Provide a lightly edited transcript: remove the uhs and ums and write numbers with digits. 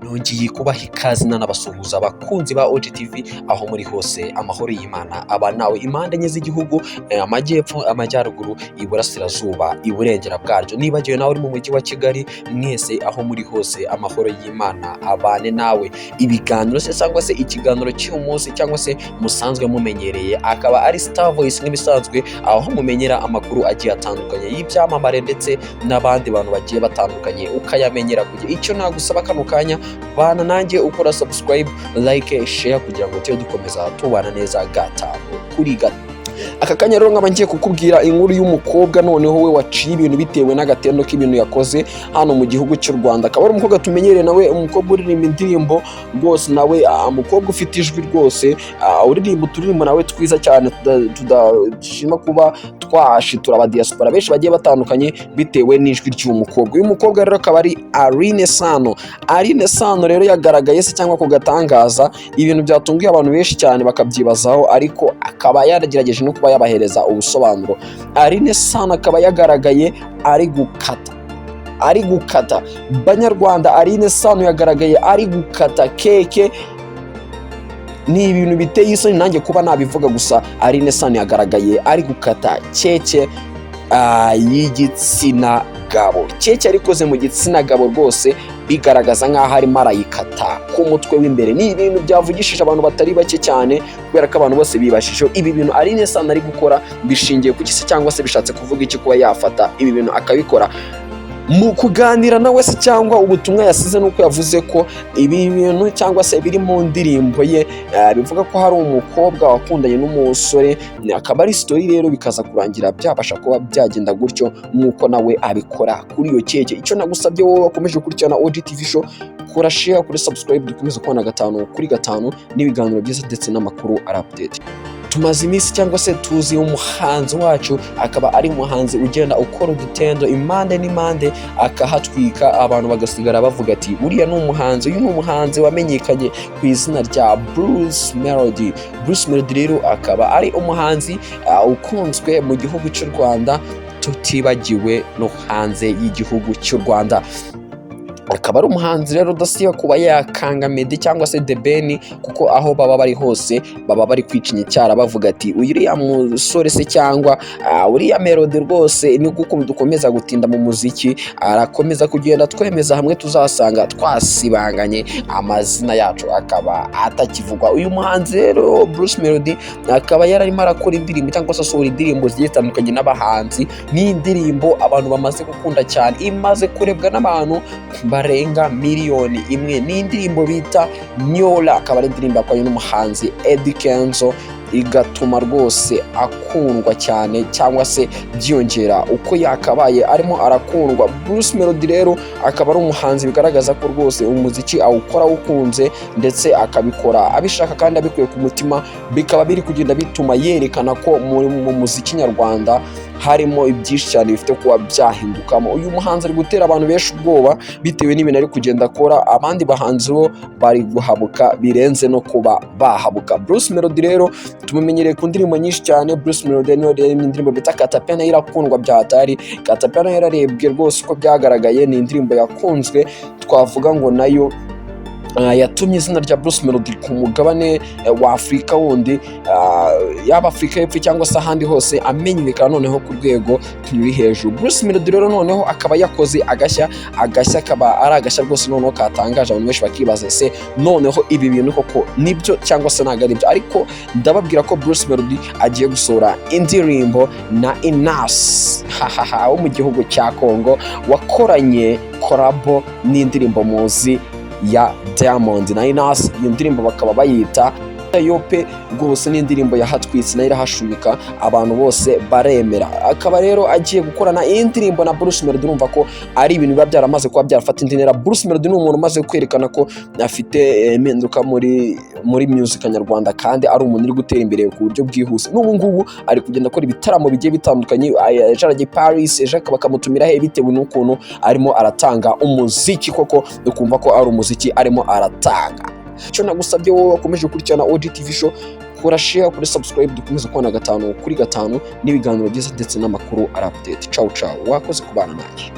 nongeye kubaha ikaze n'abasuhuza abakunzi ba OGTV aho muri hose, amahoro y'Imana aba nawe impande enye z'igihugu, amajyepfo, amajyaruguru, iburasirazuba, iburengera bwaryo. Nibagiwe nawe uri mu mujyi wa Kigali, mwese aho muri hose amahoro y'Imana abane nawe. Ibiganiro se cyangwa se ikiganiro cy'uyu munsi cyangwa se musanzwe mumenyereye akaba ari Star Voice nk'ibisanzwe, aho mumenyera amakuru agiye atandukanye y'ibyamamare ndetse n'abandi bantu bagiye batandukanye ukayamenyera kugira icyo nagusaba kano kanya bana nanjye ukora subscribe, like, share kugira ngo tujye dukomeza tubana neza gatanu kuri gatanu. Aka kanya rero nkaba ngiye kukubwira inkuru y'umukobwa noneho we waciye ibintu bitewe n'agatendo k'ibintu yakoze hano mu gihugu cy'u Rwanda. Akaba ari umukobwa tumenyereye nawe, umukobwa uririmba indirimbo rwose, nawe umukobwa ufite ijwi rwose, uririmba uturirimbo nawe twiza cyane tudashima kuba twashitura aba diaspora benshi bagiye batandukanye bitewe n'ijwi ry'uyu mukobwa. Uyu mukobwa rero akaba ari Alyn Sano. Alyn Sano rero yagaragaye se cyangwa kugatangaza ibintu byatunguye abantu benshi cyane bakabyibazaho, ariko akaba yaragerageje no kuba yabahereza ubusobanuro. Alyn Sano akaba yagaragaye ari gukata banyarwanda. Alyn Sano yagaragaye ari gukata keke. Ni ibintu biteye isoni nanjye kuba nabivuga, gusa Alyn Sano yagaragaye ari gukata keke y'igitsina gabo. Keke arikoze mu gitsina gabo rwose, bigaragaza nk'aho arimo arayikata ku mutwe w'imbere. Ni ibintu byavugishije abantu batari bake cyane, kubera ko abantu bose bibashijeho ibi bintu Alyn Sano ari gukora bishingiye ku gisi cyangwa se bishatse kuvuga iki kuba yafata ibi bintu akabikora. Mu kuganira nawe se cyangwa ubutumwa yasize nuko yavuze ko ibi bintu cyangwa se biri mu ndirimbo ye bivuga ko hari umukobwa wakundanye n'umusore, akaba ari story rero bikaza kurangira byabasha kuba byagenda gutyo nk'uko nawe abikora kuri iyo keke. Icyo nagusabye wowe wakomeje gukurikirana OGTV-show, kora share, kuri subscribe, dukomeze kubona gatanu kuri gatanu n'ibiganiro byiza ndetse n'amakuru ari update. Tumaze iminsi cyangwa se tuzi umuhanzi wacu akaba ari umuhanzi ugenda ukora udutendo impande n'impande akahatwika, abantu bagasigara bavuga ati uriya ni umuhanzi. Uyu ni umuhanzi wamenyekanye ku izina rya bruce-melodie. Bruce-melodie rero akaba ari umuhanzi ukunzwe mu gihugu cy'u Rwanda, tutibagiwe no hanze y'igihugu cy'u Rwanda. Akaba ari umuhanzi rero udasiba kuba yakanga Meddy cyangwa se The Ben, kuko aho baba bari hose baba bari kwicinya icyara bavuga ati uriya musore se cyangwa uriya Melody rwose ni kuko dukomeza gutinda mu muziki, arakomeza kugenda twemeza hamwe tuzasanga twasibanganye amazina yacu akaba atakivugwa. Uyu muhanzi rero Bruce-melodie akaba yararimo arakora indirimbo cyangwa se asohora indirimbo zigiye zitandukanye n'abahanzi. Ni indirimbo abantu bamaze gukunda cyane, imaze kurebwa n'abantu barenga miliyoni imwe. Ni indirimbo bita Nyola, akaba ari indirimbo yakoranye n'umuhanzi Eddy Kenzo, igatuma rwose akundwa cyane cyangwa se byiyongera uko yakabaye arimo arakundwa. Bruce-melodie rero akaba ari umuhanzi bigaragaza ko rwose umuziki awukora awukunze ndetse akabikora abishaka kandi abikuye ku mutima, bikaba biri kugenda bituma yerekana ko mu muziki nyarwanda harimo ibyinshi cyane bifite kuba byahindukamo. Uyu muhanzi ari gutera abantu benshi ubwoba bitewe n'ibintu ari kugenda akora, abandi bahanzi bo bari guhabuka birenze no kuba bahabuka. Bruce-melodie rero tumumenyereye ku ndirimbo nyinshi cyane. Bruce-melodie niyo rero indirimbo bita Katapena irakundwa bya hatari. Katapena yararebwe rwose uko byagaragaye, ni indirimbo yakunzwe twavuga ngo nayo yatumye izina rya Bruce-melodie ku mugabane wa Afurika wundi, yaba Afurika y'Epfo cyangwa se ahandi hose amenyekana noneho ku rwego ruri hejuru. Bruce-melodie rero noneho akaba yakoze agashya akaba ari agashya rwose noneho katangaje abantu benshi bakibaza ese noneho ibi bintu koko nibyo cyangwa se ntabwo ari byo. Ariko ndababwira ko Bruce-melodie agiye gusohora indirimbo na Innos wo mu gihugu cya Congo, wakoranye collabo n'indirimbo muzi ya Diamond na Innos. Iyo ndirimbo bakaba bayita yope rwose, n'indirimbo yahatwitse nayo irahashumika abantu bose baremera. Akaba rero agiye gukorana iyi ndirimbo na Bruce-melodie. Urumva ko ari ibintu biba byaramaze kuba byarafata indi ntera. Bruce-melodie ni umuntu umaze kwerekana ko afite impinduka muri music nyarwanda kandi ari umuntu uri gutera imbere ku buryo bwihuse. N'ubu ngubu ari kugenda akora ibitaramo bigiye bitandukanye, yaragiye Paris, bakamutumira he bitewe n'ukuntu arimo aratanga umuziki, koko ukumva ko ari umuziki arimo aratanga. Icyo nagusabye wowe wakomeje gukurikirana OGTV-show, kora share, kuri subscribe, dukomeze kubona gatanu kuri gatanu n'ibiganiro byiza ndetse n'amakuru ari update. Ciao ciao, wakoze kubana nanjye.